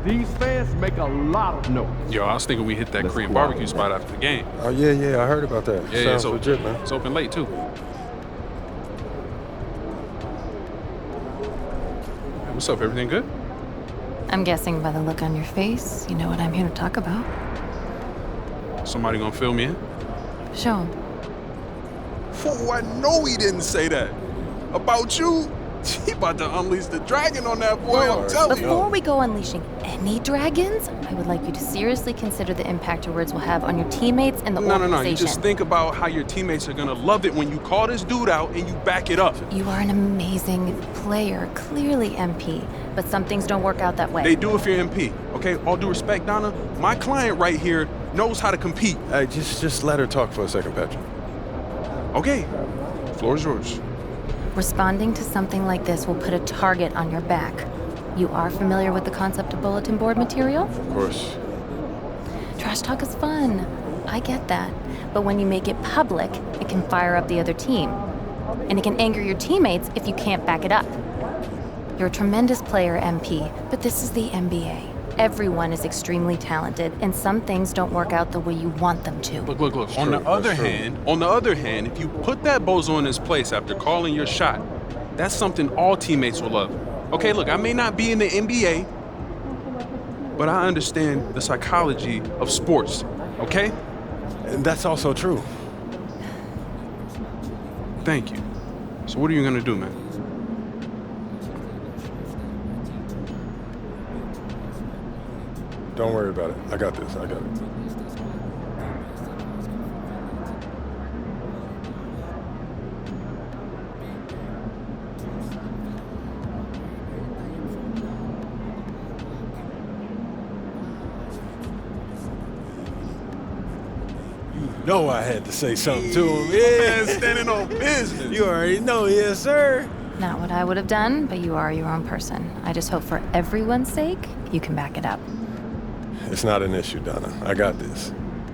These fans make a lot of noise. Yo, I was thinking we hit that Korean barbecue spot after the game. Oh, yeah, I heard about that. Yeah, Sounds it's legit, man. It's open late, too. Hey, what's up? Everything good? I'm guessing by the look on your face, you know what I'm here to talk about. Somebody gonna fill me in? Show 'em. Oh, I know he didn't say that. About you? He about to unleash the dragon on that boy, I'm telling you. Before we go unleashing any dragons, I would like you to seriously consider the impact your words will have on your teammates and the organization. No. You just think about how your teammates are gonna love it when you call this dude out and you back it up. You are an amazing player, clearly, MP. But some things don't work out that way. They do if you're MP, okay? All due respect, Donna, my client right here knows how to compete. Hey, just let her talk for a second, Patrick. Okay, floor is yours. Responding to something like this will put a target on your back. You are familiar with the concept of bulletin board material? Of course. Trash talk is fun. I get that. But when you make it public, it can fire up the other team. And it can anger your teammates if you can't back it up. You're a tremendous player, MP, but this is the NBA. Everyone is extremely talented, and some things don't work out the way you want them to. Look. On the other hand, if you put that bozo in his place after calling your shot, that's something all teammates will love. Okay, look, I may not be in the NBA, but I understand the psychology of sports, okay? And that's also true. Thank you. So what are you gonna do, man? Don't worry about it. I got this. You know I had to say something to him. Man, standing on business. You already know, yes, sir. Not what I would have done, but you are your own person. I just hope for everyone's sake, you can back it up. It's not an issue, Donna. I got this.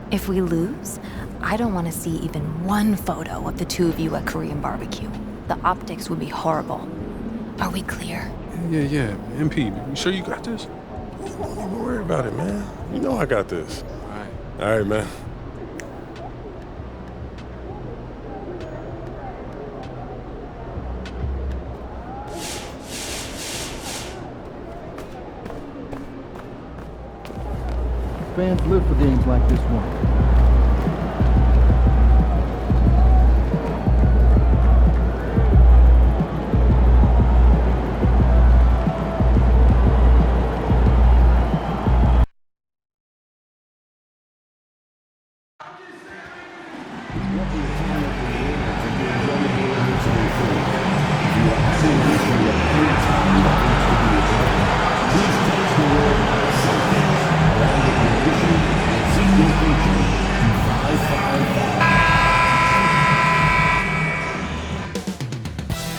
If we lose, I don't want to see even one photo of the two of you at Korean barbecue. The optics would be horrible. Are we clear? Yeah. MP, you sure you got this? Don't worry about it, man. You know I got this. All All right, man. Fans live for games like this one.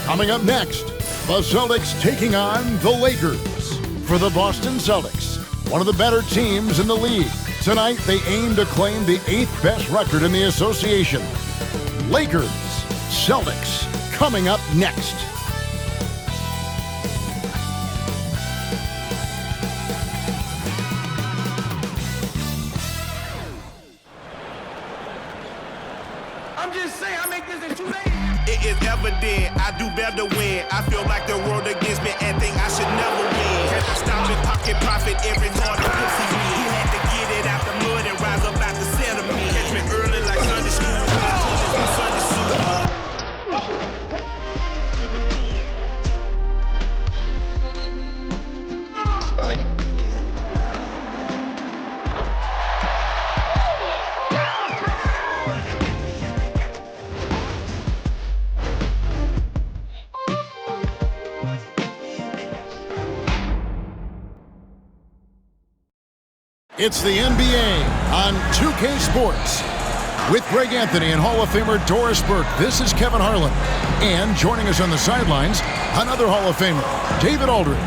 Coming up next, the Celtics taking on the Lakers. For the Boston Celtics, one of the better teams in the league, tonight they aim to claim the 8th best record in the association. Lakers, Celtics, coming up next. I'm just saying, I make this in 2 days. It is evident I do better when I feel like the world against me and think I should never win. Can I stop and pocket profit every time the pussy win? He had to get it out the mud and rise up out the sediment. Catch me early like Sunday school. Sunday school. It's the NBA on 2K Sports. With Greg Anthony and Hall of Famer Doris Burke, this is Kevin Harlan. And joining us on the sidelines, another Hall of Famer, David Aldridge.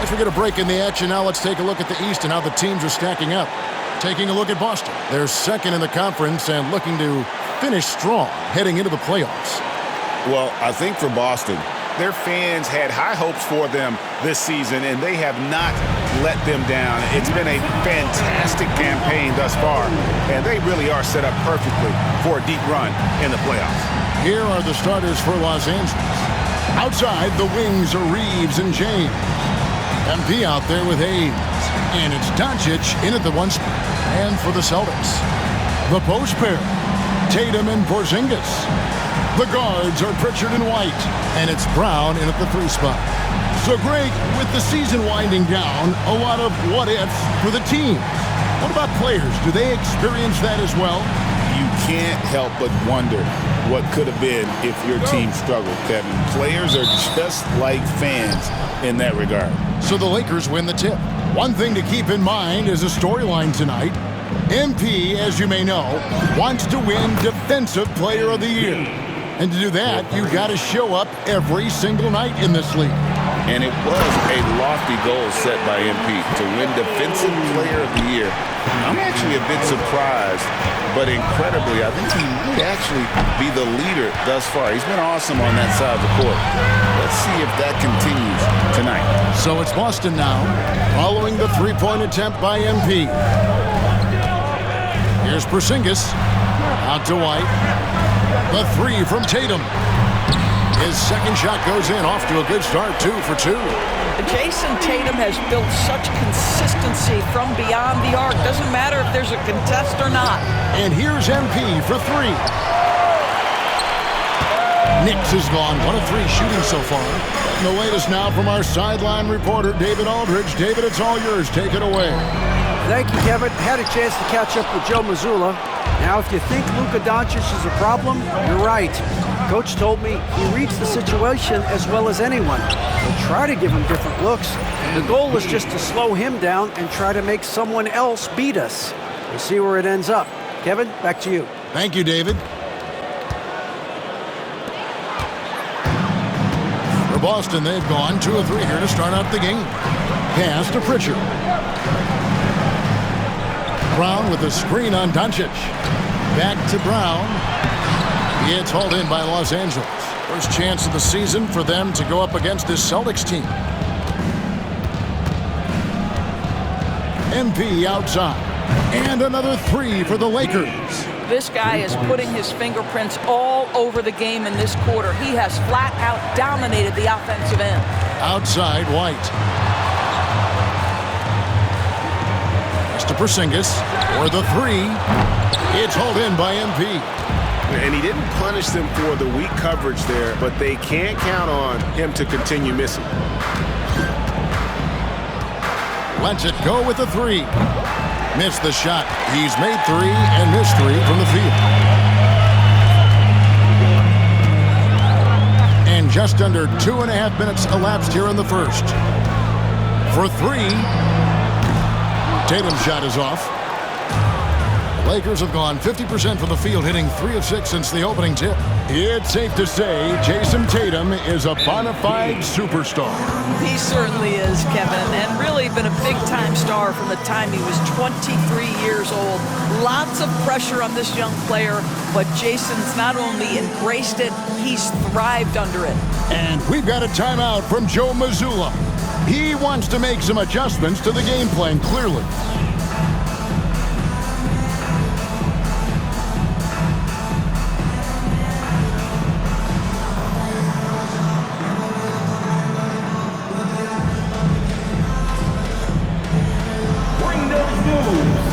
As we get a break in the action now, let's take a look at the East and how the teams are stacking up. Taking a look at Boston. They're second in the conference and looking to finish strong heading into the playoffs. Well, I think for Boston, their fans had high hopes for them this season, and they have not let them down. It's been a fantastic campaign thus far, and they really are set up perfectly for a deep run in the playoffs. Here are the starters for Los Angeles. Outside, the wings are Reeves and James. MP out there with Hayes. And it's Doncic in at the 1 spot. And for the Celtics, the post pair, Tatum and Porzingis. The guards are Pritchard and White. And it's Brown in at the 3 spot. So, Greg, with the season winding down, a lot of what-ifs for the team. What about players? Do they experience that as well? You can't help but wonder what could have been if your team struggled, Kevin. Players are just like fans in that regard. So the Lakers win the tip. One thing to keep in mind is a storyline tonight. MP, as you may know, wants to win Defensive Player of the Year. And to do that, you've got to show up every single night in this league. And it was a lofty goal set by MP to win Defensive Player of the Year. I'm actually a bit surprised, but incredibly, I think he might actually be the leader thus far. He's been awesome on that side of the court. Let's see if that continues tonight. So it's Boston now, following the three-point attempt by MP. Here's Porzingis, out to White. The 3 from Tatum. His second shot goes in, off to a good start, 2 for 2. Jason Tatum has built such consistency from beyond the arc. Doesn't matter if there's a contest or not. And here's MP for 3. Knicks has gone 1 of 3 shooting so far. And the latest now from our sideline reporter, David Aldridge. David, it's all yours. Take it away. Thank you, Kevin. Had a chance to catch up with Joe Mazzulla. Now, if you think Luka Doncic is a problem, you're right. Coach told me he reads the situation as well as anyone. He'll try to give him different looks. The goal is just to slow him down and try to make someone else beat us. We'll see where it ends up. Kevin, back to you. Thank you, David. For Boston, they've gone 2 of 3 here to start out the game. Pass to Pritchard. Brown with a screen on Doncic. Back to Brown. It's hauled in by Los Angeles. First chance of the season for them to go up against this Celtics team. MP outside. And another 3 for the Lakers. This guy is putting his fingerprints all over the game in this quarter. He has flat out dominated the offensive end. Outside, White. To Porzingis for the 3. It's hauled in by MP. And he didn't punish them for the weak coverage there, but they can't count on him to continue missing. Lets it go with the 3. Missed the shot. He's made 3 and missed 3 from the field. And just under 2.5 minutes elapsed here in the first. For 3. Tatum's shot is off. The Lakers have gone 50% from the field, hitting 3 of 6 since the opening tip. It's safe to say Jason Tatum is a bona fide superstar. He certainly is, Kevin, and really been a big-time star from the time he was 23 years old. Lots of pressure on this young player, but Jason's not only embraced it, he's thrived under it. And we've got a timeout from Joe Mazzulla. He wants to make some adjustments to the game plan, clearly. Bring those moves.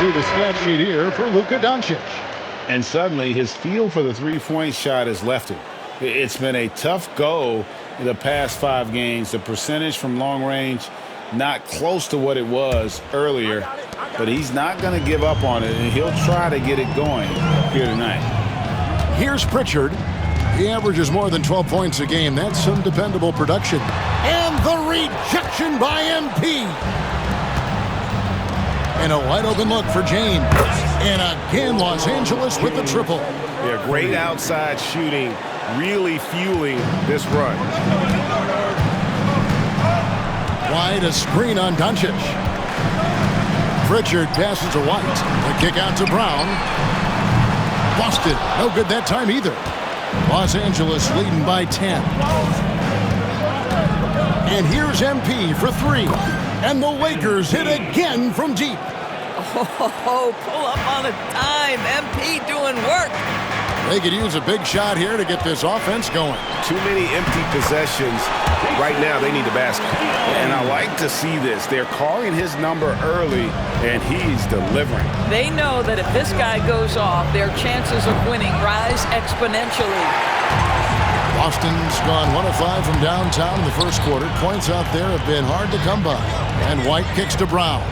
see the stat sheet here for Luka Doncic. And suddenly his feel for the three-point shot has left him. It's been a tough go in the past 5 games. The percentage from long range, not close to what it was earlier, but he's not going to give up on it, and he'll try to get it going here tonight. Here's Pritchard. He averages more than 12 points a game. That's some dependable production. And the rejection by MP. And a wide open look for James. And again, Los Angeles with the triple. Yeah, great outside shooting, really fueling this run. Wide, a screen on Doncic. Pritchard passes to White. The kick out to Brown. Boston, no good that time either. Los Angeles leading by 10. And here's MP for 3. And the Lakers hit again from deep. Oh, pull up on a dime. MP doing work. They could use a big shot here to get this offense going. Too many empty possessions. Right now, they need a basket. And I like to see this. They're calling his number early, and he's delivering. They know that if this guy goes off, their chances of winning rise exponentially. Boston's gone 1 of 5 from downtown in the first quarter. Points out there have been hard to come by. And White kicks to Brown.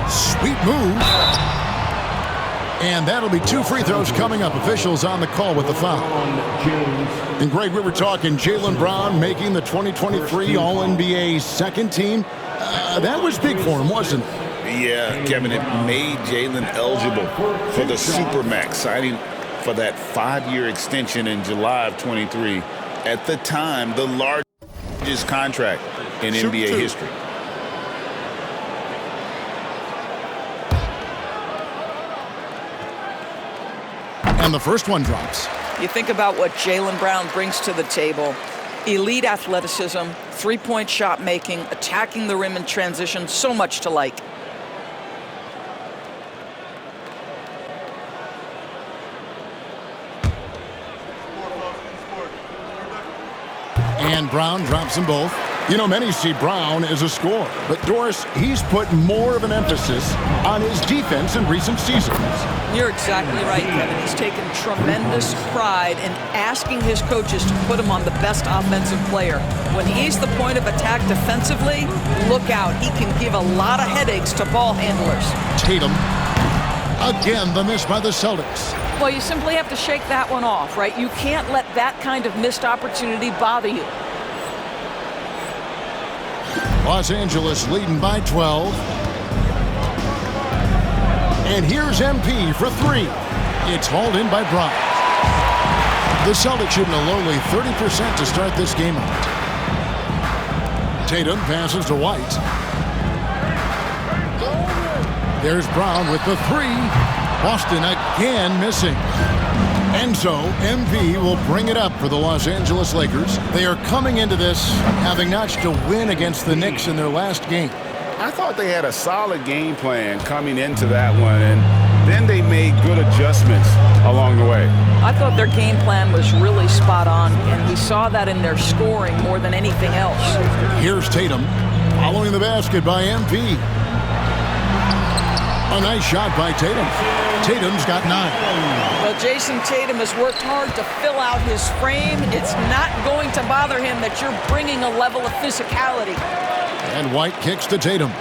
Sweet move. And that'll be 2 free throws coming up. Officials on the call with the foul. And Greg, we were talking Jaylen Brown making the 2023 All-NBA second team. That was big for him, wasn't it? Yeah, Kevin, it made Jaylen eligible for the Supermax, signing for that 5-year extension in July of 23. At the time, the largest contract in NBA history. And the first one drops. You think about what Jaylen Brown brings to the table. Elite athleticism, 3-point shot making, attacking the rim in transition, so much to like. And Brown drops them both. You know, many see Brown as a scorer, but Doris, he's put more of an emphasis on his defense in recent seasons. You're exactly right, Kevin. He's taken tremendous pride in asking his coaches to put him on the best offensive player. When he's the point of attack defensively, look out. He can give a lot of headaches to ball handlers. Tatum. Again, the miss by the Celtics. Well, you simply have to shake that one off, right? You can't let that kind of missed opportunity bother you. Los Angeles leading by 12. And here's MP for 3. It's hauled in by Brown. The Celtics shooting a lowly 30% to start this game out. Tatum passes to White. There's Brown with the 3. Boston again missing. And so MP will bring it up for the Los Angeles Lakers. They are coming into this having notched a win against the Knicks in their last game. I thought they had a solid game plan coming into that one, and then they made good adjustments along the way. I thought their game plan was really spot on, and we saw that in their scoring more than anything else. Here's Tatum following the basket by MP. A nice shot by Tatum. Tatum's got 9. Well, Jason Tatum has worked hard to fill out his frame. It's not going to bother him that you're bringing a level of physicality. And White kicks to Tatum.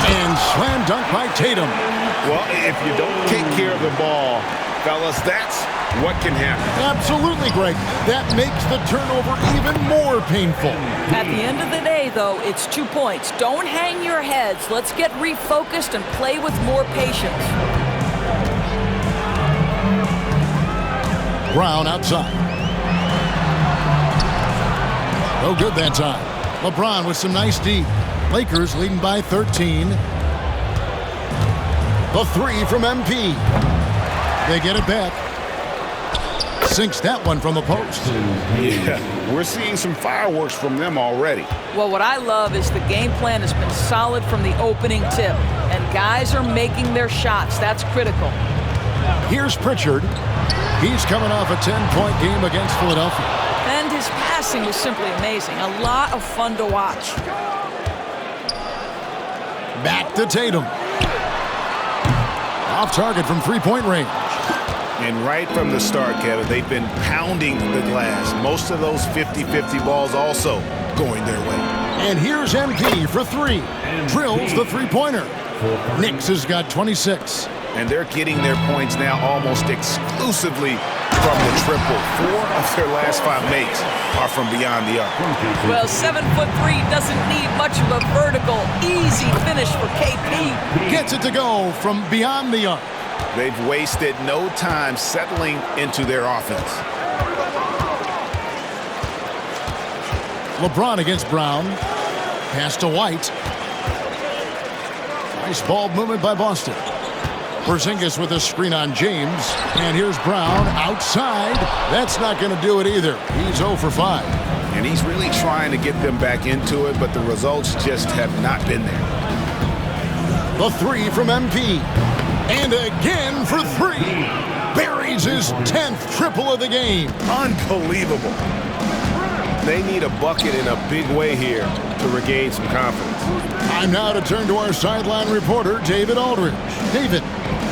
And slam dunk by Tatum. Well, if you don't take care of the ball, fellas, that's what can happen. Absolutely, Greg. That makes the turnover even more painful. At the end of the day, though, it's 2 points. Don't hang your heads. Let's get refocused and play with more patience. Brown outside. No good that time. LeBron with some nice D. Lakers leading by 13. The 3 from MP. They get it back. Sinks that one from the post. Yeah, we're seeing some fireworks from them already. Well, what I love is the game plan has been solid from the opening tip, and guys are making their shots. That's critical. Here's Pritchard. He's coming off a 10-point game against Philadelphia. And his his passing was simply amazing. A lot of fun to watch. Back to Tatum. Off target from three-point range. And right from the start, Kevin, they've been pounding the glass. Most of those 50-50 balls also going their way. And here's MP for three. Drills the three-pointer. Knicks has got 26. And they're getting their points now almost exclusively from the triple. 4 of their last 5 makes are from beyond the arc. Well, 7'3" doesn't need much of a vertical, easy finish for KP. Gets it to go from beyond the arc. They've wasted no time settling into their offense. LeBron against Brown. Pass to White. Nice ball movement by Boston. Porzingis with a screen on James. And here's Brown outside. That's not going to do it either. He's 0 for 5. And he's really trying to get them back into it, but the results just have not been there. The three from MP. And again for 3. Buries his 10th triple of the game. Unbelievable. They need a bucket in a big way here to regain some confidence. Time now to turn to our sideline reporter, David Aldridge. David.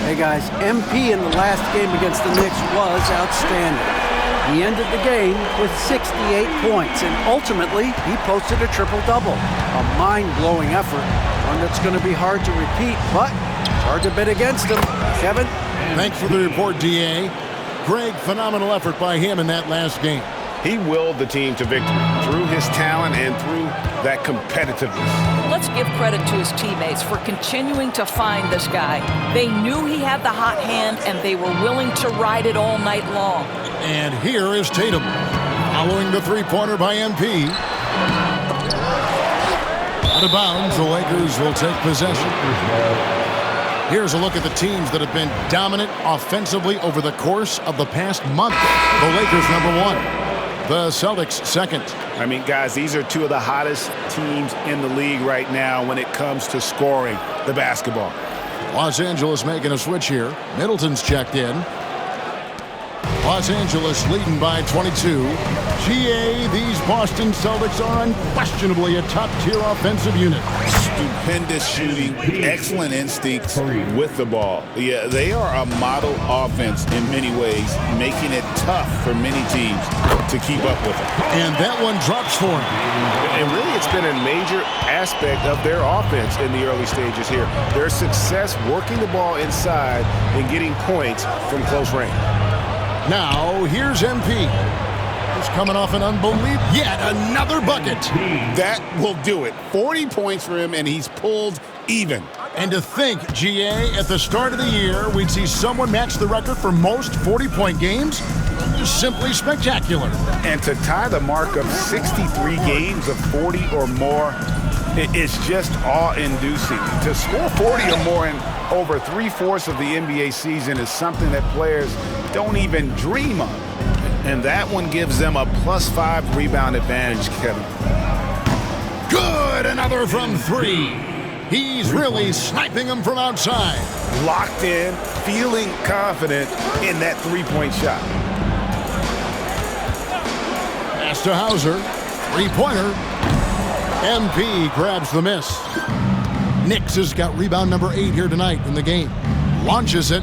Hey guys, MP in the last game against the Knicks was outstanding. He ended the game with 68 points, and ultimately he posted a triple-double. A mind-blowing effort, one that's going to be hard to repeat, but it's hard to bet against him. Kevin? Thanks for the report, D.A. Greg, phenomenal effort by him in that last game. He willed the team to victory through his talent and through that competitiveness. Let's give credit to his teammates for continuing to find this guy. They knew he had the hot hand, and they were willing to ride it all night long. And here is Tatum, following the three-pointer by MP. Out of bounds, the Lakers will take possession. Here's a look at the teams that have been dominant offensively over the course of the past month. The Lakers, number 1. The Celtics, second. I mean, guys, these are 2 of the hottest teams in the league right now when it comes to scoring the basketball. Los Angeles making a switch here. Middleton's checked in. Los Angeles leading by 22. GA, these Boston Celtics are unquestionably a top-tier offensive unit. Stupendous shooting, excellent instincts with the ball. Yeah, they are a model offense in many ways, making it tough for many teams to keep up with them. And that one drops for him. And really, it's been a major aspect of their offense in the early stages here. Their success working the ball inside and getting points from close range. Now, here's MP. He's coming off an unbelievable, yet another bucket. That will do it. 40 points for him, and he's pulled even. And to think, GA, at the start of the year, we'd see someone match the record for most 40-point games? Simply spectacular. And to tie the mark of 63 games of 40 or more, it's just awe-inducing. To score 40 or more in over 3/4 of the NBA season is something that players don't even dream of. And that one gives them a +5 rebound advantage, Kevin. Good, another from 3. He's really sniping them from outside. Locked in, feeling confident in that three-point shot. Pass to Hauser, three-pointer. MP grabs the miss. Knicks has got rebound number 8 here tonight in the game. Launches it.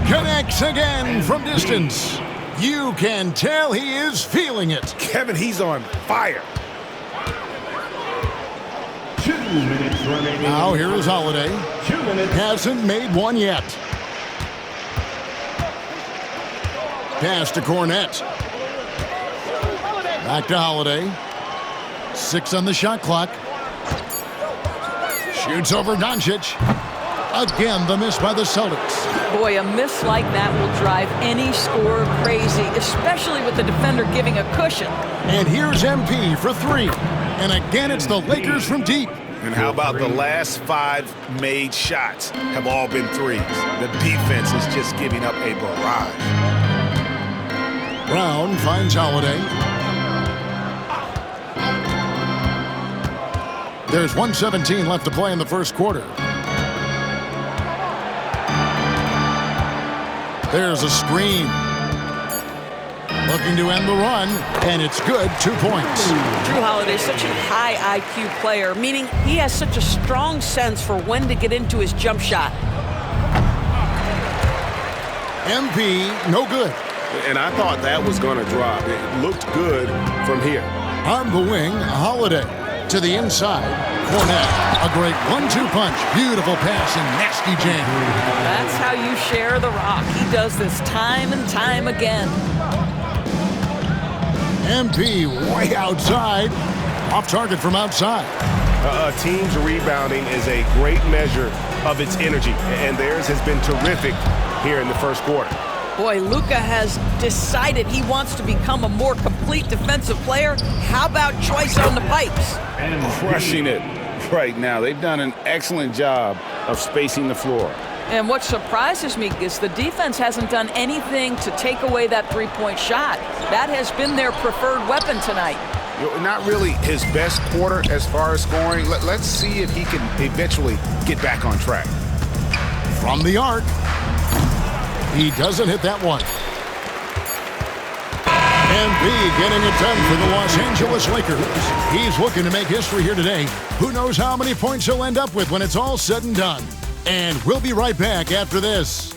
Connects again from distance. You can tell he is feeling it. Kevin, he's on fire. 2 minutes remaining. Now here is Holiday. 2 minutes. Hasn't made one yet. Pass to Cornette. Back to Holiday. 6 on the shot clock. Shoots over Doncic. Again, the miss by the Celtics. Boy, a miss like that will drive any scorer crazy, especially with the defender giving a cushion. And here's MP for 3. And again, it's the Lakers from deep. And how about the last 5 made shots have all been threes? The defense is just giving up a barrage. Brown finds Holiday. There's 1:17 left to play in the first quarter. There's a screen. Looking to end the run, and it's good. 2 points. Drew Holiday is such a high IQ player, meaning he has such a strong sense for when to get into his jump shot. MP, no good. And I thought that was going to drop. It looked good from here. On the wing, Holiday. To the inside, Cornette. A great 1-2 punch. Beautiful pass and nasty jam. That's how you share the rock. He does this time and time again. MP way outside. Off target from outside. A team's rebounding is a great measure of its energy, and theirs has been terrific here in the first quarter. Boy, Luka has decided he wants to become a more complete defensive player. How about choice on the pipes? Crushing it right now. They've done an excellent job of spacing the floor. And what surprises me is the defense hasn't done anything to take away that three-point shot. That has been their preferred weapon tonight. Not really his best quarter as far as scoring. Let's see if he can eventually get back on track. From the arc. He doesn't hit that one. MP getting it done for the Los Angeles Lakers. He's looking to make history here today. Who knows how many points he'll end up with when it's all said and done. And we'll be right back after this.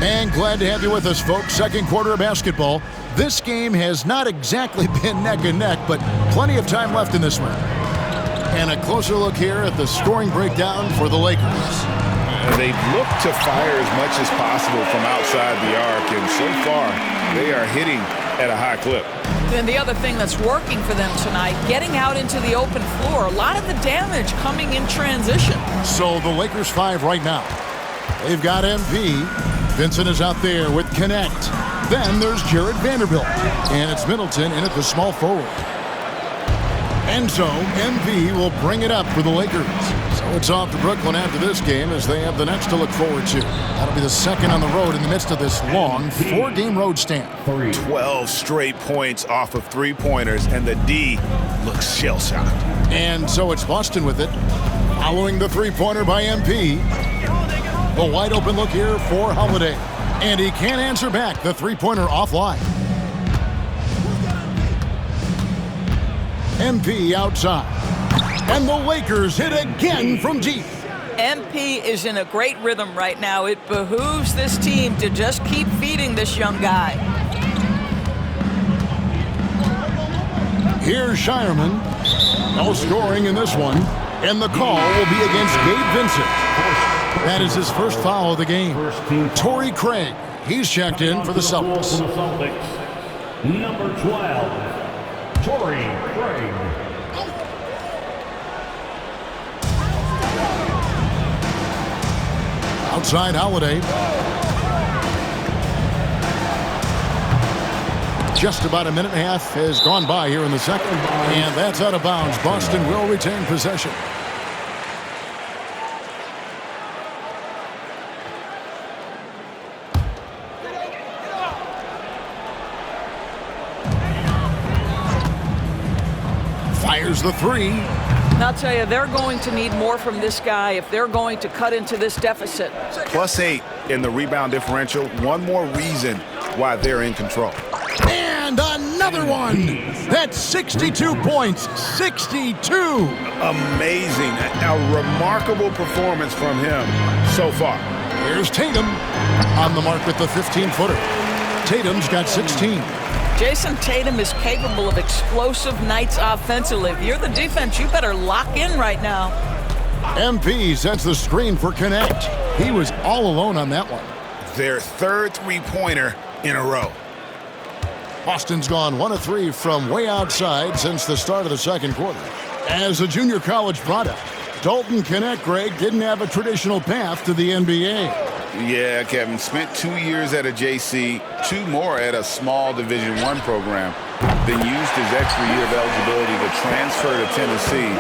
And glad to have you with us, folks. Second quarter of basketball. This game has not exactly been neck and neck, but plenty of time left in this one. And a closer look here at the scoring breakdown for the Lakers. They've looked to fire as much as possible from outside the arc, and so far they are hitting at a high clip. And the other thing that's working for them tonight, getting out into the open floor. A lot of the damage coming in transition. So the Lakers 5 right now. They've got MP. Vincent is out there with Connect. Then there's Jared Vanderbilt. And it's Middleton in at the small forward. And so MP will bring it up for the Lakers. So it's off to Brooklyn after this game as they have the Nets to look forward to. That'll be the second on the road in the midst of this long 4-game road stand. 12 straight points off of three-pointers, and the D looks shell-shocked. And so it's Boston with it. Following the three-pointer by MP. A wide open look here for Holiday. And he can't answer back. The three-pointer offline. MP outside. And the Lakers hit again from deep. MP is in a great rhythm right now. It behooves this team to just keep feeding this young guy. Here's Shireman. No scoring in this one. And the call will be against Gabe Vincent. That is his first foul of the game. Torrey Craig. He's checked in for the Celtics. Number 12, Torrey Craig. Outside Holiday. Just about a minute and a half has gone by here in the second. And that's out of bounds. Boston will retain possession. Fires the three. And I'll tell you, they're going to need more from this guy if they're going to cut into this deficit. +8 in the rebound differential. One more reason why they're in control. And another one. That's 62 points. 62. Amazing. A remarkable performance from him so far. Here's Tatum on the mark with the 15-footer. Tatum's got 16. Jason Tatum is capable of explosive nights offensively. If you're the defense, you better lock in right now. MP sets the screen for Connect. He was all alone on that one. Their third three-pointer in a row. Boston's gone 1 of 3 from way outside since the start of the second quarter. As a junior college product, Dalton Connect, Greg, didn't have a traditional path to the NBA. Yeah, Kevin. Spent 2 years at a JC, 2 more at a small Division I program. Then used his extra year of eligibility to transfer to Tennessee.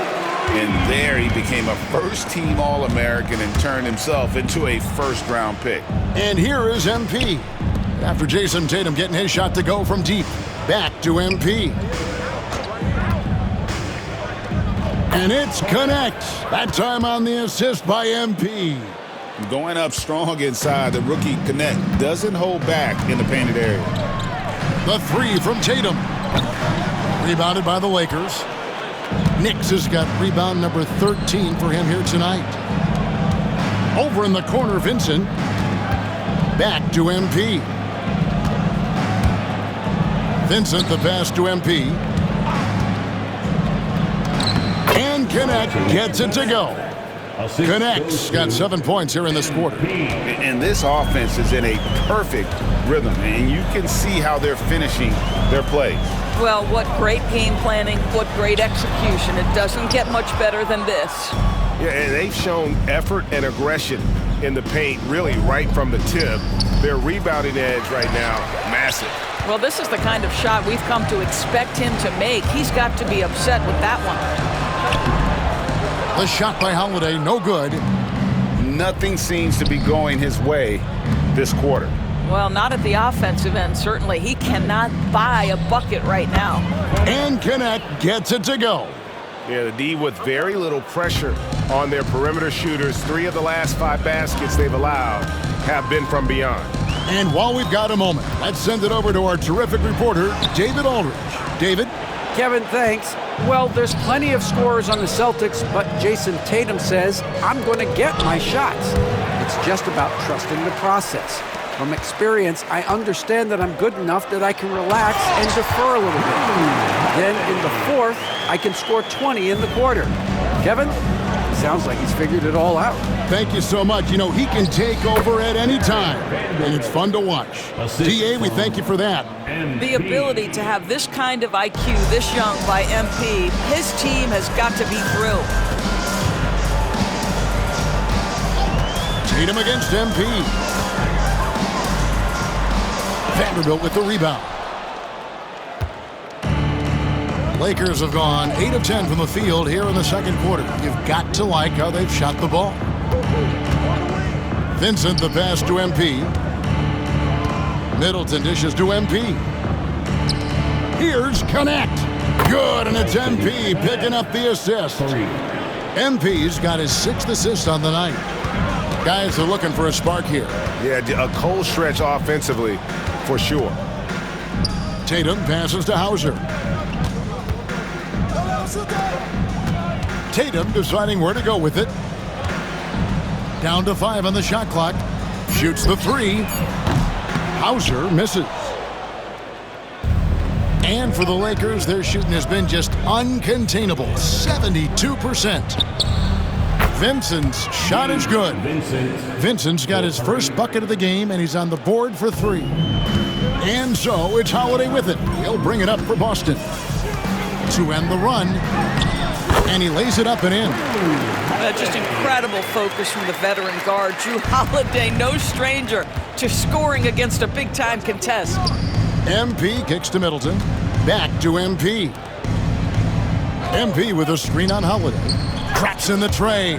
And there he became a first-team All-American and turned himself into a first-round pick. And here is MP. After Jason Tatum getting his shot to go from deep. Back to MP. And it's connect. That time on the assist by MP. Going up strong inside, the rookie Connect doesn't hold back in the painted area. The 3 from Tatum. Rebounded by the Lakers. Nix has got rebound number 13 for him here tonight. Over in the corner, Vincent. Back to MP. Vincent, the pass to MP. And Connect gets it to go. Connect's got 7 points here in this quarter. And this offense is in a perfect rhythm, and you can see how they're finishing their plays. Well, what great game planning, what great execution. It doesn't get much better than this. Yeah, and they've shown effort and aggression in the paint, really right from the tip. Their rebounding edge right now, massive. Well, this is the kind of shot we've come to expect him to make. He's got to be upset with that one. The shot by Holiday, no good. Nothing seems to be going his way this quarter. Well, not at the offensive end, certainly. He cannot buy a bucket right now. And Connect gets it to go. Yeah, the D with very little pressure on their perimeter shooters. 3 of the last 5 baskets they've allowed have been from beyond. And while we've got a moment, let's send it over to our terrific reporter, David Aldridge. David? Kevin, thanks. Well, there's plenty of scorers on the Celtics, but Jason Tatum says, I'm going to get my shots. It's just about trusting the process. From experience, I understand that I'm good enough that I can relax and defer a little bit. Then in the 4th, I can score 20 in the quarter. Kevin? Sounds like he's figured it all out. Thank you so much. You know, he can take over at any time, and it's fun to watch. DA, we thank you for that. The ability to have this kind of IQ this young by MP, his team has got to be thrilled. Tatum against MP. Vanderbilt with the rebound. Lakers have gone 8 of 10 from the field here in the second quarter. You've got to like how they've shot the ball. Vincent, the pass to MP. Middleton dishes to MP. Here's Connect. Good, and it's MP picking up the assist. MP's got his 6th assist on the night. Guys are looking for a spark here. Yeah, a cold stretch offensively, for sure. Tatum passes to Hauser. Tatum deciding where to go with it. Down to 5 on the shot clock. Shoots the 3. Hauser misses. And for the Lakers, their shooting has been just uncontainable. 72%. Vincent's shot is good. Vincent's got his first bucket of the game, and he's on the board for 3. And so it's Holiday with it. He'll bring it up for Boston to end the run. And he lays it up and in. Just incredible focus from the veteran guard. Jrue Holiday, no stranger to scoring against a big-time contest. MP kicks to Middleton. Back to MP. MP with a screen on Holiday. Cracks in the tray.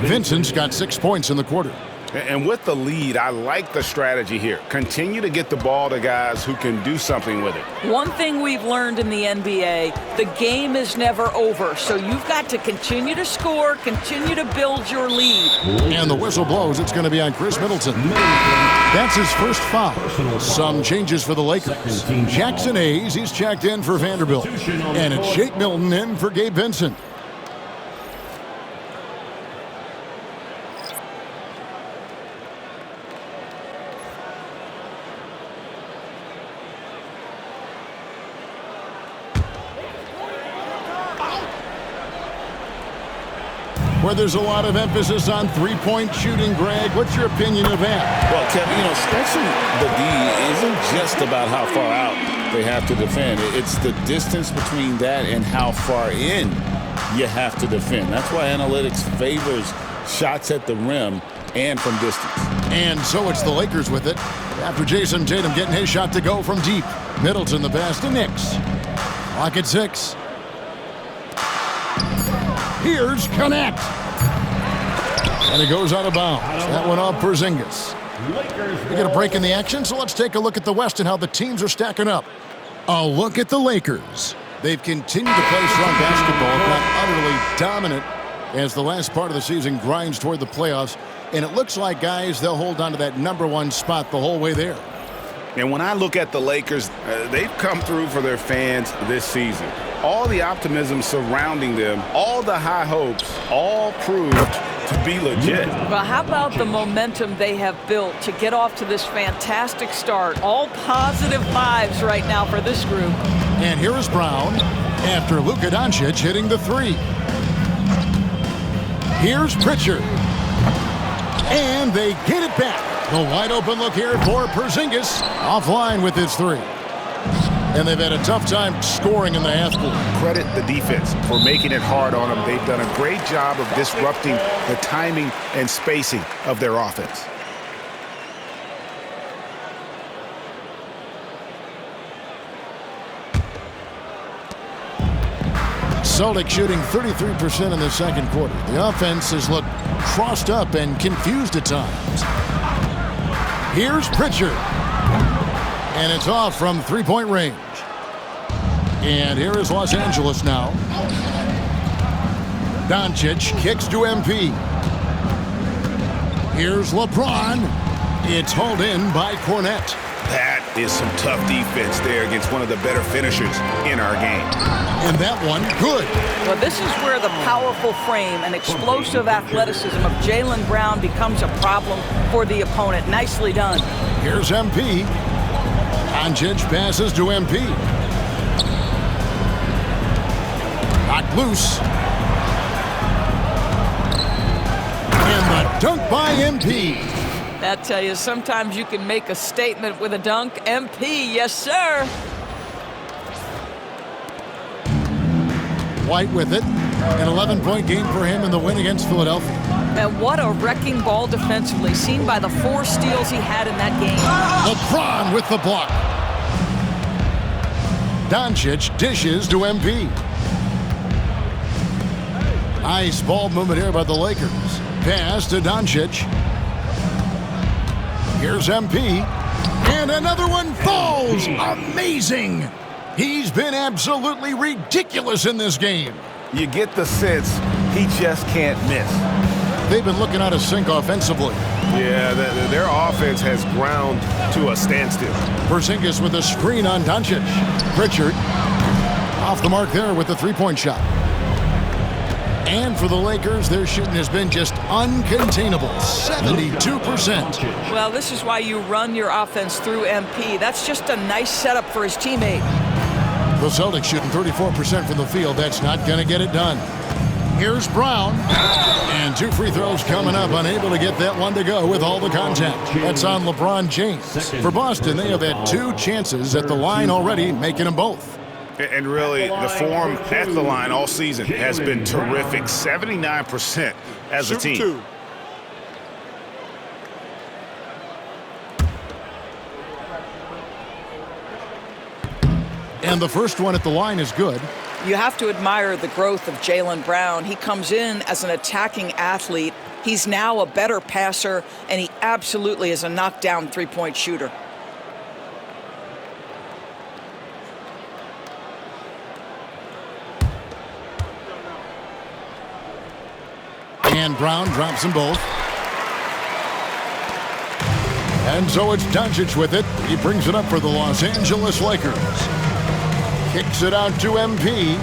Vincent's got 6 points in the quarter. And with the lead, I like the strategy here. Continue to get the ball to guys who can do something with it. One thing we've learned in the NBA, the game is never over. So you've got to continue to score, continue to build your lead. And the whistle blows. It's going to be on Chris Middleton. That's his first foul. Some changes for the Lakers. Jackson Hayes, he's checked in for Vanderbilt. And it's Shake Milton in for Gabe Vincent. Where there's a lot of emphasis on three-point shooting, Greg. What's your opinion of that? Well, Kevin, stretching the D isn't just about how far out they have to defend. It's the distance between that and how far in you have to defend. That's why analytics favors shots at the rim and from distance. And so it's the Lakers with it. After Jason Tatum getting his shot to go from deep. Middleton the pass to Knicks. Clock at 6. Here's Connect. And it goes out of bounds. That one off Porzingis. We get a break in the action, so let's take a look at the West and how the teams are stacking up. A look at the Lakers. They've continued to play strong basketball, if not utterly dominant, as the last part of the season grinds toward the playoffs. And it looks like, guys, they'll hold on to that #1 spot the whole way there. And when I look at the Lakers, they've come through for their fans this season. All the optimism surrounding them, all the high hopes, all proved to be legit. Well, how about the momentum they have built to get off to this fantastic start? All positive vibes right now for this group. And here is Brown after Luka Doncic hitting the 3. Here's Pritchard. And they get it back. The wide open look here for Porzingis. Offline with his 3. And they've had a tough time scoring in the half court. Credit the defense for making it hard on them. They've done a great job of disrupting the timing and spacing of their offense. Celtics shooting 33% in the second quarter. The offense has looked crossed up and confused at times. Here's Pritchard. And it's off from three-point range. And here is Los Angeles now. Doncic kicks to MP. Here's LeBron. It's hauled in by Cornette. That is some tough defense there against one of the better finishers in our game. And that one, good. Well, this is where the powerful frame and explosive athleticism of Jaylen Brown becomes a problem for the opponent. Nicely done. Here's MP. Doncic passes to MP. Knocked loose. And the dunk by MP. I tell you, sometimes you can make a statement with a dunk. MP, yes, sir. White with it. An 11-point game for him in the win against Philadelphia. And what a wrecking ball defensively, seen by the 4 steals he had in that game. LeBron with the block. Doncic dishes to MP. Nice ball movement here by the Lakers. Pass to Doncic. Here's MP. And another one falls. Amazing. He's been absolutely ridiculous in this game. You get the sense he just can't miss. They've been looking out of sync offensively. Yeah, their offense has ground to a standstill. Porzingis with a screen on Doncic. Pritchard off the mark there with the three-point shot. And for the Lakers, their shooting has been just uncontainable, 72%. Well, this is why you run your offense through MP. That's just a nice setup for his teammate. The Celtics shooting 34% from the field. That's not going to get it done. Here's Brown. And 2 free throws coming up, unable to get that one to go with all the contact. That's on LeBron James. For Boston, they have had 2 chances at the line already, making them both. And really, the form at the line all season has been terrific. 79% as a team. And the first one at the line is good. You have to admire the growth of Jaylen Brown. He comes in as an attacking athlete. He's now a better passer, and he absolutely is a knockdown three-point shooter. And Brown drops them both. And so it's Doncic with it. He brings it up for the Los Angeles Lakers. Kicks it out to MP.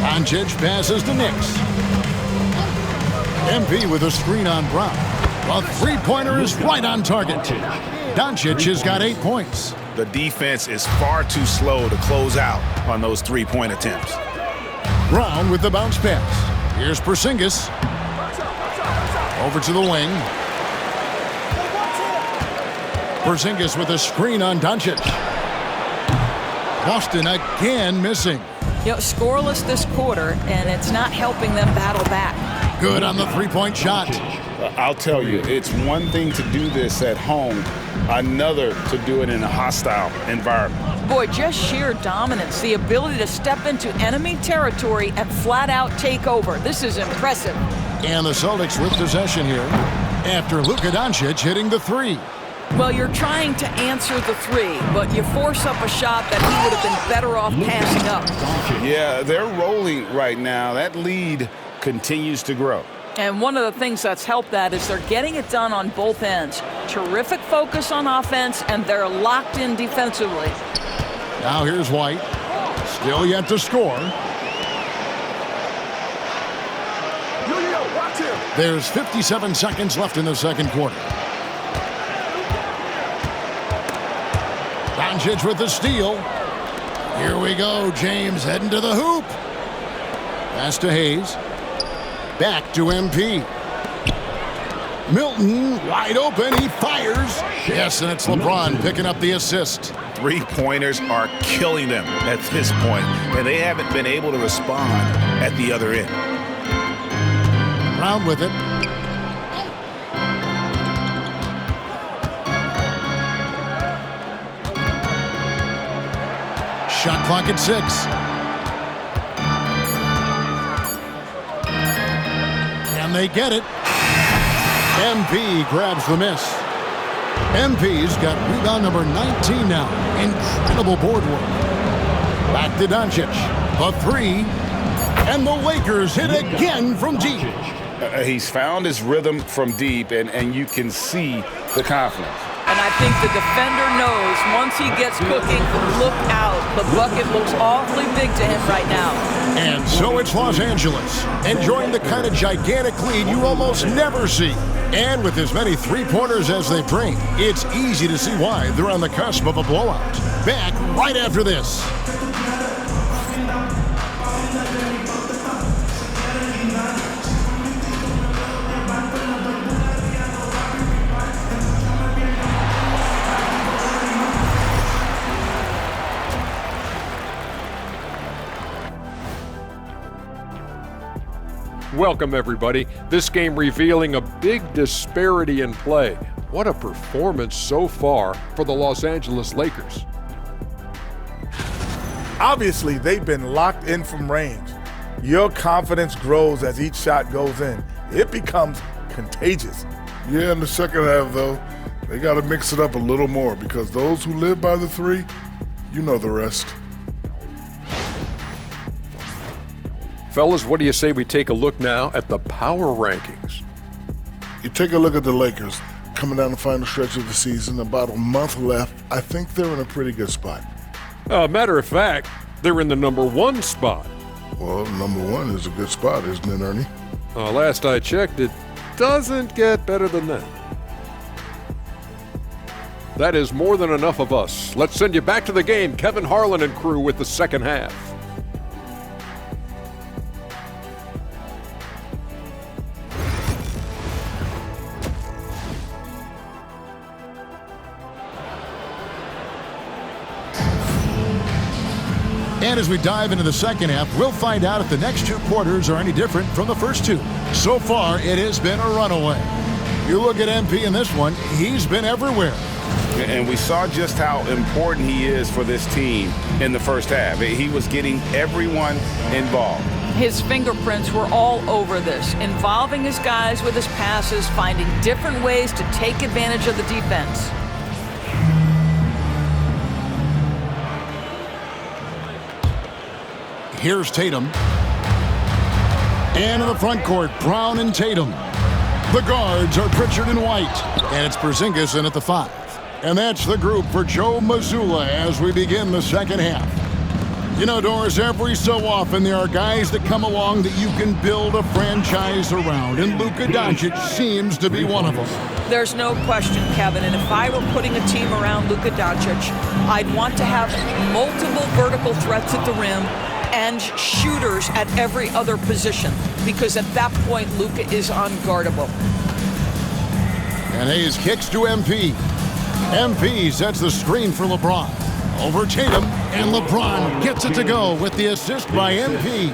Doncic passes to Knicks. MP with a screen on Brown. A three-pointer is right on target. Doncic has got 8 points. The defense is far too slow to close out on those three-point attempts. Brown with the bounce pass. Here's Porzingis. Over to the wing. Porzingis with a screen on Doncic. Boston again missing. You know, scoreless this quarter, and it's not helping them battle back. Good on the three-point shot. I'll tell you, it's one thing to do this at home, another to do it in a hostile environment. Boy, just sheer dominance, the ability to step into enemy territory and flat out take over. This is impressive. And the Celtics with possession here after Luka Doncic hitting the three. Well, you're trying to answer the three, but you force up a shot that he would have been better off passing up. Yeah, they're rolling right now. That lead continues to grow. And one of the things that's helped that is they're getting it done on both ends. Terrific focus on offense, and they're locked in defensively. Now here's White. Still yet to score. There's 57 seconds left in the second quarter. Doncic with the steal. Here we go. James heading to the hoop. Pass to Hayes. Back to MP. Milton wide open. He fires. Yes, and it's LeBron picking up the assist. Three-pointers are killing them at this point, and they haven't been able to respond at the other end. Brown with it. Shot clock at 6. And they get it. MP grabs the miss. MP's got rebound number 19 now. Incredible board work. Back to Doncic. A three. And the Lakers hit again from deep. He's found his rhythm from deep, and you can see the confidence. And I think the defender knows once he gets cooking, look out. The bucket looks awfully big to him right now. And so it's Los Angeles, enjoying the kind of gigantic lead you almost never see. And with as many three-pointers as they bring, it's easy to see why they're on the cusp of a blowout. Back right after this. Welcome, everybody. This game revealing a big disparity in play. What a performance so far for the Los Angeles Lakers. Obviously, they've been locked in from range. Your confidence grows as each shot goes in. It becomes contagious. Yeah, in the second half, though, they got to mix it up a little more because those who live by the three, you know the rest. Fellas, what do you say we take a look now at the power rankings? You take a look at the Lakers coming down the final stretch of the season, about a month left. I think they're in a pretty good spot. Matter of fact, they're in the #1 spot. Well, #1 is a good spot, isn't it, Ernie? Last I checked, it doesn't get better than that. That is more than enough of us. Let's send you back to the game. Kevin Harlan and crew with the second half. And as we dive into the second half, we'll find out if the next two quarters are any different from the first two. So far, it has been a runaway. You look at MP in this one, he's been everywhere. And we saw just how important he is for this team in the first half. He was getting everyone involved. His fingerprints were all over this, involving his guys with his passes, finding different ways to take advantage of the defense. Here's Tatum. And in the front court, Brown and Tatum. The guards are Pritchard and White. And it's Porzingis in at the 5. And that's the group for Joe Mazzulla as we begin the second half. You know, Doris, every so often there are guys that come along that you can build a franchise around. And Luka Doncic seems to be one of them. There's no question, Kevin. And if I were putting a team around Luka Doncic, I'd want to have multiple vertical threats at the rim and shooters at every other position, because at that point, Luka is unguardable. And Hayes kicks to MP. MP sets the screen for LeBron. Over Tatum, and LeBron gets it to go with the assist by MP.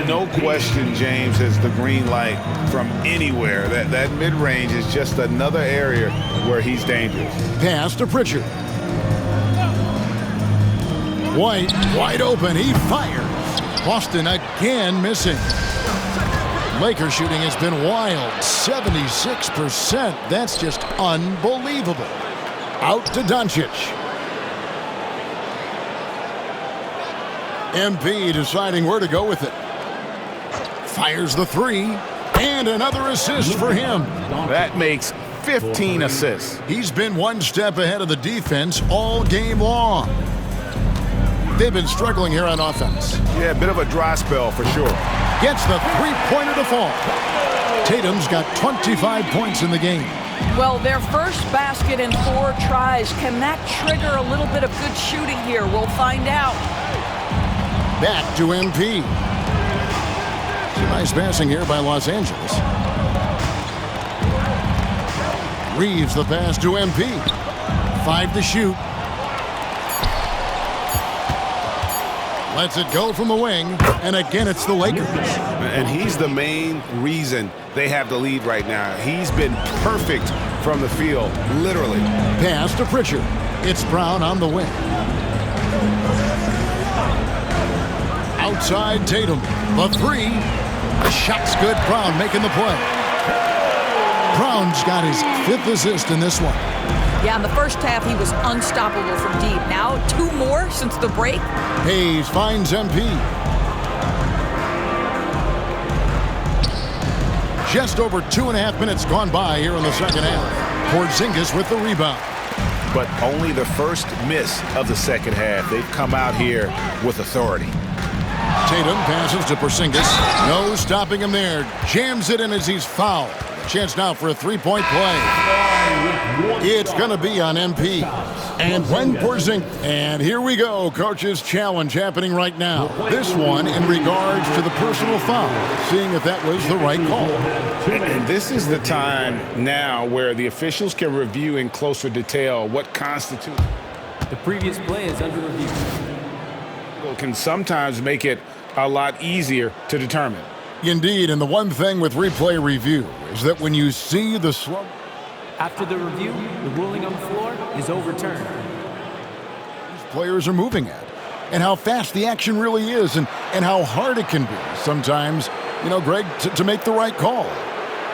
no question James has the green light from anywhere. That mid-range is just another area where he's dangerous. Pass to Pritchard. White, wide open, he fires. Boston again missing. Lakers shooting has been wild, 76%. That's just unbelievable. Out to Doncic. MP deciding where to go with it. Fires the three, and another assist for him. That makes 15 assists. He's been one step ahead of the defense all game long. They've been struggling here on offense. Yeah, a bit of a dry spell for sure. Gets the three-pointer to fall. Tatum's got 25 points in the game. Well, their first basket in 4 tries. Can that trigger a little bit of good shooting here? We'll find out. Back to MP. Some nice passing here by Los Angeles. Reeves the pass to MP. 5 to shoot. Lets it go from the wing, and again it's the Lakers. And he's the main reason they have the lead right now. He's been perfect from the field, literally. Pass to Pritchard. It's Brown on the wing. Outside Tatum. The three. The shot's good. Brown making the play. Brown's got his 5th assist in this one. Yeah, in the first half, he was unstoppable from deep. Now, 2 more since the break. Hayes finds MP. Just over 2.5 minutes gone by here in the second half. Porzingis with the rebound. But only the first miss of the second half. They've come out here with authority. Tatum passes to Porzingis. No stopping him there. Jams it in as he's fouled. Chance now for a 3-point play. It's going to be on MP. And when Porzingis. And here we go. Coach's challenge happening right now. This one in regards to the personal foul. Seeing if that was the right call. And this is the time now where the officials can review in closer detail what constitutes. The previous play is under review. Can sometimes make it a lot easier to determine. Indeed, and the one thing with replay review is that when you see the slow. After the review, the ruling on the floor is overturned. These players are moving at, and how fast the action really is, and how hard it can be sometimes, you know, Greg, to make the right call.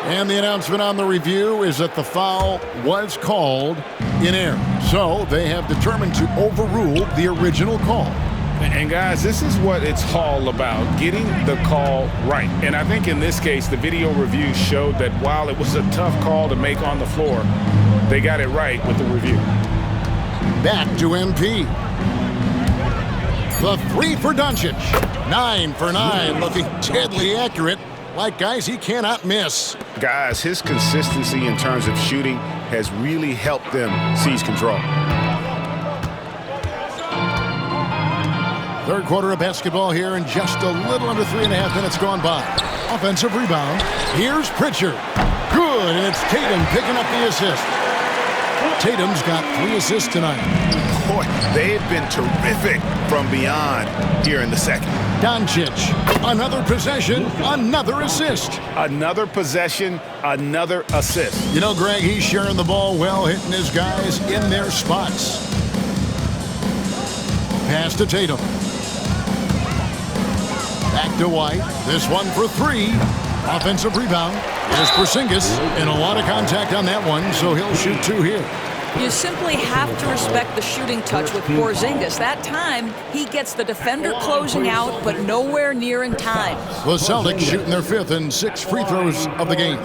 And the announcement on the review is that the foul was called in error. So they have determined to overrule the original call. And guys, this is what it's all about, getting the call right. And I think in this case, the video review showed that while it was a tough call to make on the floor, they got it right with the review. Back to MP. The 3 for Doncic. 9 for 9, looking deadly accurate. Like guys he cannot miss. Guys, his consistency in terms of shooting has really helped them seize control. Third quarter of basketball here, and just a little under 3.5 minutes gone by. Offensive rebound. Here's Pritchard. Good, and it's Tatum picking up the assist. Tatum's got 3 assists tonight. Boy, they've been terrific from beyond here in the second. Doncic, another possession, another assist. Another possession, another assist. You know, Greg, he's sharing the ball well, hitting his guys in their spots. Pass to Tatum. Back to White. This one for 3. Offensive rebound. Here's Porzingis, and a lot of contact on that one, so he'll shoot 2 here. You simply have to respect the shooting touch with Porzingis. That time, he gets the defender closing out, but nowhere near in time. The Celtics shooting their 5th and 6th free throws of the game.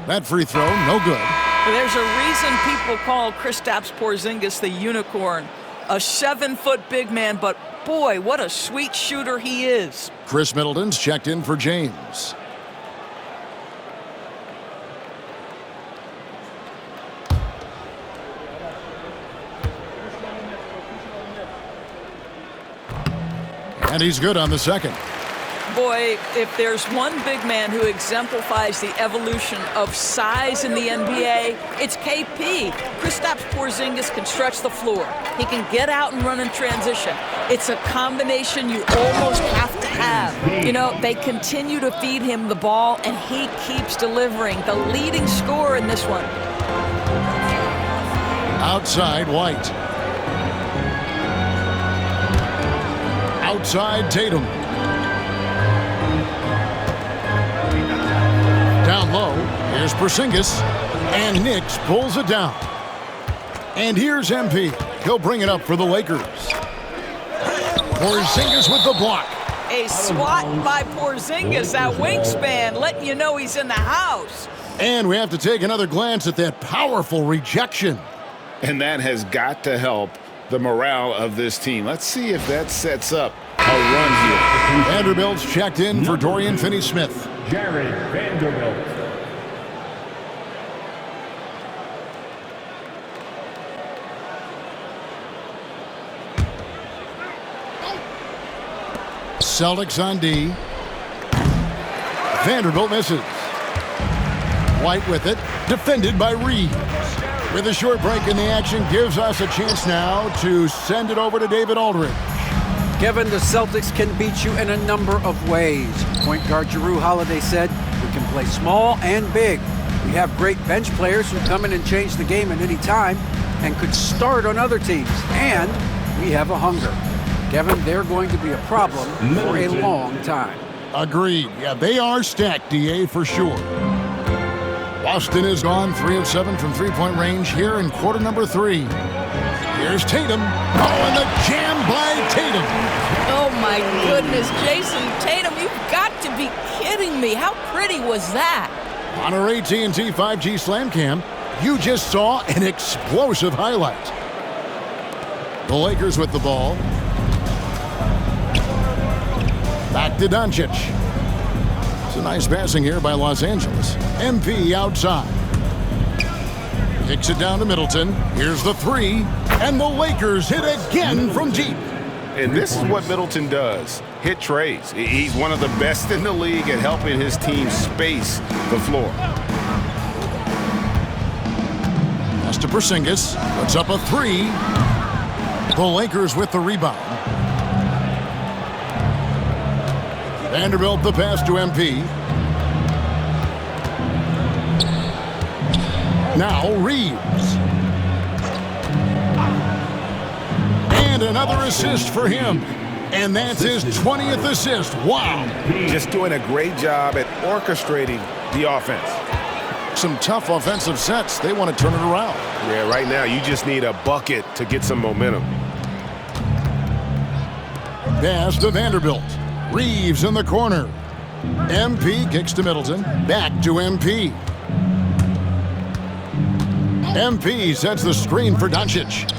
That free throw, no good. There's a reason people call Kristaps Porzingis the unicorn. A 7-foot big man, but boy, what a sweet shooter he is. Chris Middleton's checked in for James. And he's good on the second. Boy, if there's one big man who exemplifies the evolution of size in the NBA, it's KP. Kristaps Porzingis can stretch the floor. He can get out and run in transition. It's a combination you almost have to have. You know, they continue to feed him the ball, and he keeps delivering. The leading scorer in this one. Outside, White. Outside, Tatum. Down low, here's Porzingis, and Knicks pulls it down. And here's MP. He'll bring it up for the Lakers. Porzingis with the block. A swat by Porzingis, that wingspan, letting you know he's in the house. And we have to take another glance at that powerful rejection. And that has got to help the morale of this team. Let's see if that sets up a run here. Vanderbilt's checked in for Dorian Finney-Smith. Jared Vanderbilt. Celtics on D. Vanderbilt misses. White with it, defended by Reeves. With a short break in the action, gives us a chance now to send it over to David Aldridge. Kevin, the Celtics can beat you in a number of ways. Point guard Jrue Holiday said, we can play small and big. We have great bench players who come in and change the game at any time and could start on other teams. And we have a hunger. Kevin, they're going to be a problem for a long time. Agreed. Yeah, they are stacked, DA, for sure. Boston is gone 3 of 7 from three-point range here in quarter number 3. Here's Tatum. Oh, and the jam by Tatum. Oh, my goodness, Jason Tatum, you've got to be kidding me. How pretty was that? On our AT&T 5G Slam Cam, you just saw an explosive highlight. The Lakers with the ball. Back to Doncic. It's a nice passing here by Los Angeles. MP outside. Kicks it down to Middleton. Here's the 3. And the Lakers hit again from deep. And this is what Middleton does. Hit trays. He's one of the best in the league at helping his team space the floor. Pass to Porzingis. Puts up a 3. The Lakers with the rebound. Vanderbilt the pass to MP. Now Reeves. And another assist for him. And that's his 20th assist. Wow. Just doing a great job at orchestrating the offense. Some tough offensive sets. They want to turn it around. Yeah, right now you just need a bucket to get some momentum. Pass to Vanderbilt. Reeves in the corner. MP kicks to Middleton. Back to MP. MP sets the screen for Doncic.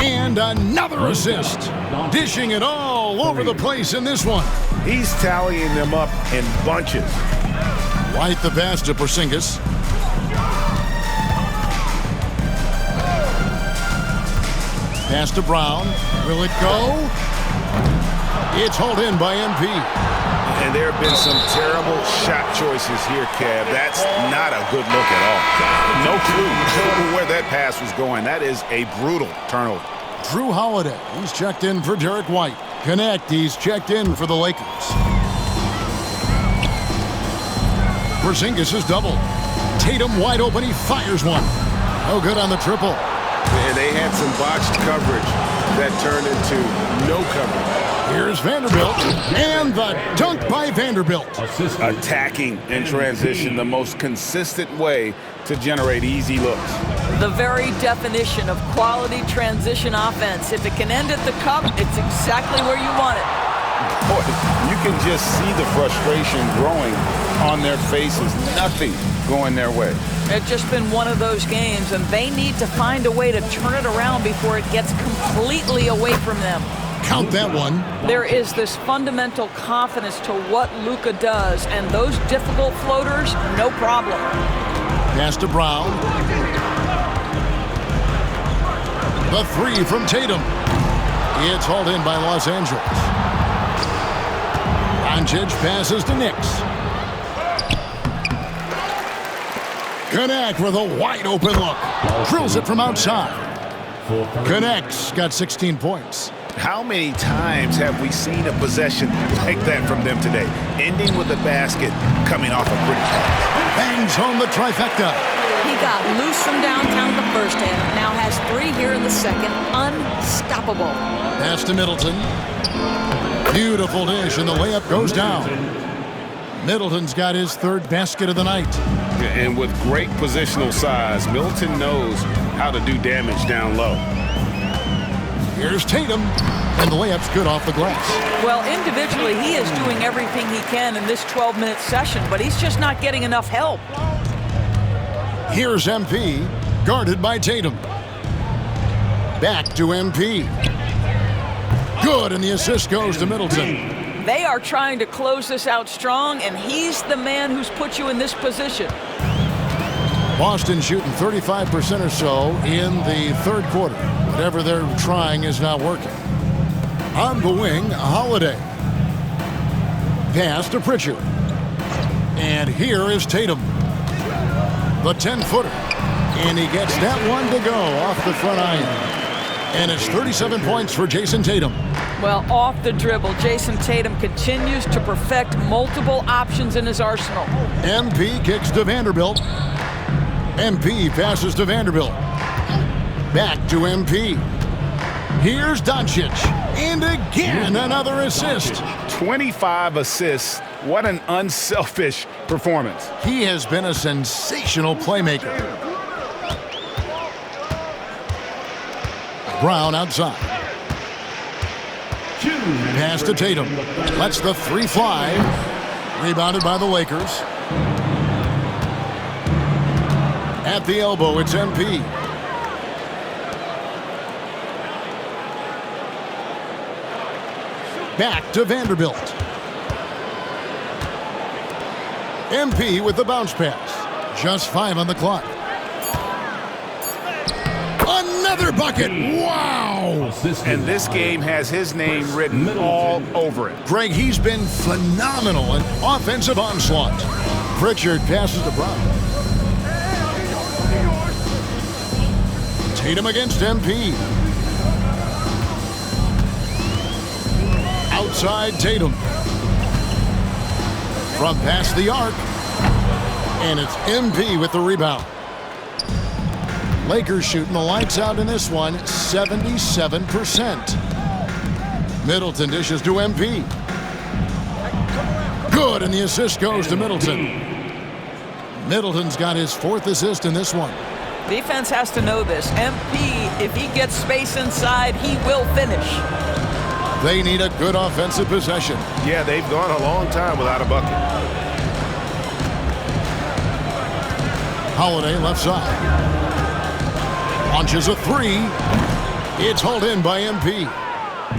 And another assist. Dishing it all over the place in this one. He's tallying them up in bunches. White the pass to Porzingis. Pass to Brown. Will it go? It's hauled in by MP. And there have been some terrible shot choices here, Kev. That's not a good look at all. No clue where that pass was going. That is a brutal turnover. Jrue Holiday, he's checked in for Derek White. Connect, he's checked in for the Lakers. Porzingis is doubled. Tatum wide open, he fires one. No good on the triple. And they had some botched coverage that turned into no coverage. Here's Vanderbilt, and the dunk by Vanderbilt. Attacking in transition, the most consistent way to generate easy looks. The very definition of quality transition offense. If it can end at the cup, it's exactly where you want it. Boy, you can just see the frustration growing on their faces. Nothing going their way. It's just been one of those games, and they need to find a way to turn it around before it gets completely away from them. Count that one. There is this fundamental confidence to what Luka does, and those difficult floaters, no problem. Pass to Brown. The 3 from Tatum. It's hauled in by Los Angeles. Doncic passes to Nix. Connect with a wide open look. Drills it from outside. Connects, got 16 points. How many times have we seen a possession like that from them today? Ending with a basket, coming off a pretty pass. Bangs home the trifecta. He got loose from downtown in the first half. Now has 3 here in the second. Unstoppable. Pass to Middleton. Beautiful dish, and the layup goes down. Middleton's got his 3rd basket of the night. And with great positional size, Middleton knows how to do damage down low. Here's Tatum, and the layup's good off the glass. Well, individually, he is doing everything he can in this 12-minute session, but he's just not getting enough help. Here's MP, guarded by Tatum. Back to MP. Good, and the assist goes to Middleton. They are trying to close this out strong, and he's the man who's put you in this position. Boston shooting 35% or so in the 3rd quarter. Whatever they're trying is not working. On the wing, Holiday. Pass to Pritchard. And here is Tatum. The 10-footer. And he gets that one to go off the front iron. And it's 37 points for Jason Tatum. Well, off the dribble, Jason Tatum continues to perfect multiple options in his arsenal. MP kicks to Vanderbilt. MP passes to Vanderbilt. Back to MP. Here's Doncic. And again, another assist. 25 assists. What an unselfish performance. He has been a sensational playmaker. Brown outside. Pass to Tatum. Lets the 3 fly. Rebounded by the Lakers. At the elbow, it's MP. Back to Vanderbilt. MP with the bounce pass. Just 5 on the clock. Another bucket. Wow. And this game has his name written all over it. Greg, he's been phenomenal in offensive onslaught. Pritchard passes to Brown. Tatum against MP. Outside Tatum. From past the arc. And it's MP with the rebound. Lakers shooting the lights out in this one, 77%. Middleton dishes to MP. Good, and the assist goes to Middleton. Middleton's got his 4th assist in this one. Defense has to know this. MP, if he gets space inside, he will finish. They need a good offensive possession. Yeah, they've gone a long time without a bucket. Holiday left side. Launches a 3. It's hauled in by MP.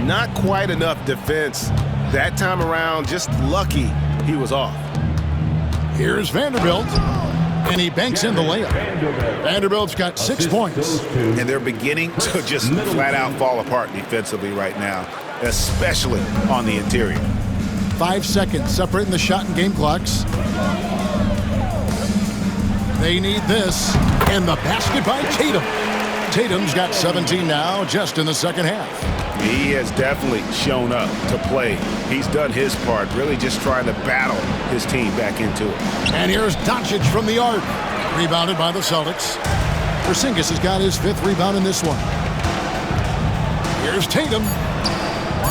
Not quite enough defense. That time around, just lucky he was off. Here's Vanderbilt. And he banks in the layup. Vanderbilt's got 6 points. And they're beginning to just flat out fall apart defensively right now, especially on the interior. 5 seconds separating the shot and game clocks. They need this. And the basket by Tatum. Tatum's got 17 now, just in the second half. He has definitely shown up to play. He's done his part, really just trying to battle his team back into it. And here's Doncic from the arc. Rebounded by the Celtics. Porzingis has got his 5th rebound in this one. Here's Tatum.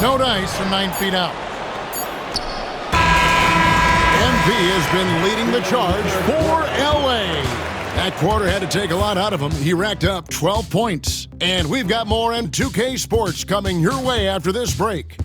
No dice from 9 feet out. MP has been leading the charge for LA. That quarter had to take a lot out of him. He racked up 12 points. And we've got more M2K Sports coming your way after this break.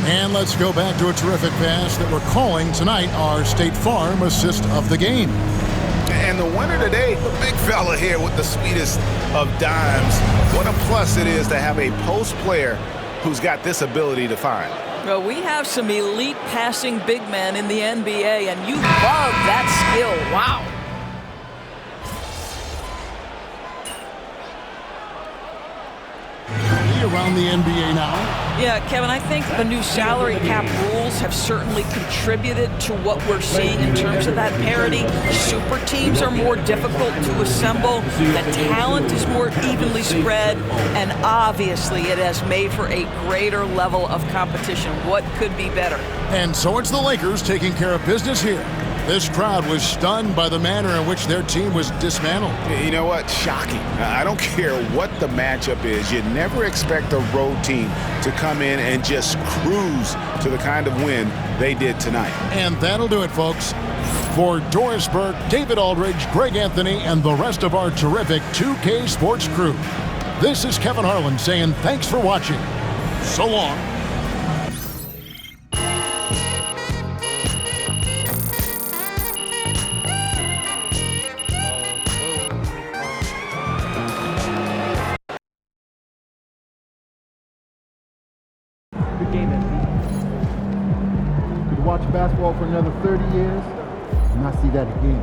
And let's go back to a terrific pass that we're calling tonight our State Farm assist of the game. And the winner today, the big fella here with the sweetest of dimes. What a plus it is to have a post player who's got this ability to find. Well, we have some elite passing big men in the NBA, and you love that skill. Wow. Around the NBA now. Yeah, Kevin, I think the new salary cap rules have certainly contributed to what we're seeing in terms of that parity. Super teams are more difficult to assemble. The talent is more evenly spread. And obviously, it has made for a greater level of competition. What could be better? And so it's the Lakers taking care of business here. This crowd was stunned by the manner in which their team was dismantled. You know what? Shocking. I don't care what the matchup is. You never expect a road team to come in and just cruise to the kind of win they did tonight. And that'll do it, folks. For Doris Burke, David Aldridge, Greg Anthony, and the rest of our terrific 2K Sports crew, this is Kevin Harlan saying thanks for watching. So long. Could watch basketball for another 30 years and not see that again.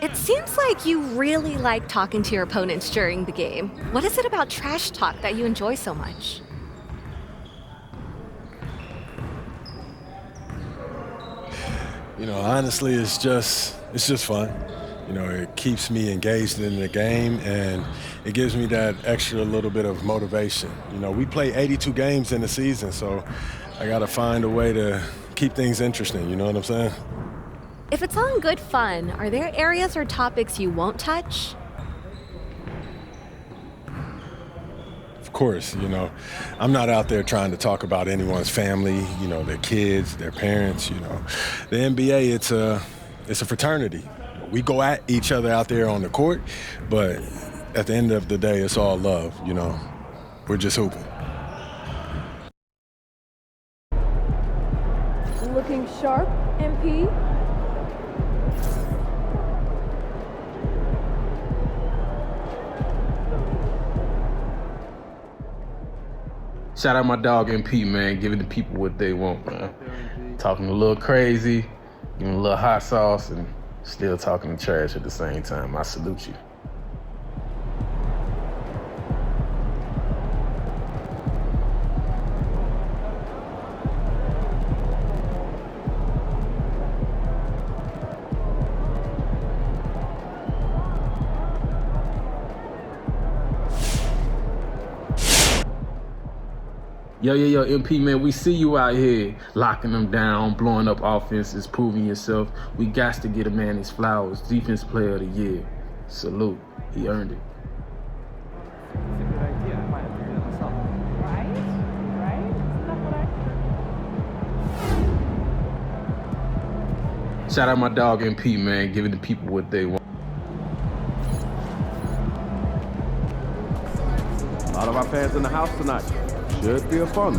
It seems like you really like talking to your opponents during the game. What is it about trash talk that you enjoy so much? You know, honestly, it's just fun. You know, it keeps me engaged in the game, and it gives me that extra little bit of motivation. You know, we play 82 games in the season, so I got to find a way to keep things interesting, you know what I'm saying? If it's all in good fun, are there areas or topics you won't touch? Of course, you know, I'm not out there trying to talk about anyone's family, you know, their kids, their parents, you know. The NBA, it's a fraternity. We go at each other out there on the court, but at the end of the day, it's all love, you know. We're just hooping. Looking sharp, MP. Shout out my dog MP, man, giving the people what they want, man. Talking a little crazy, giving a little hot sauce, and still talking trash at the same time. I salute you. Yo, MP, man, we see you out here locking them down, blowing up offenses, proving yourself. We got to get a man his flowers, Defense Player of the Year. Salute. He earned it. Shout out my dog MP, man, giving the people what they want. A lot of our fans in the house tonight. Should be a fun.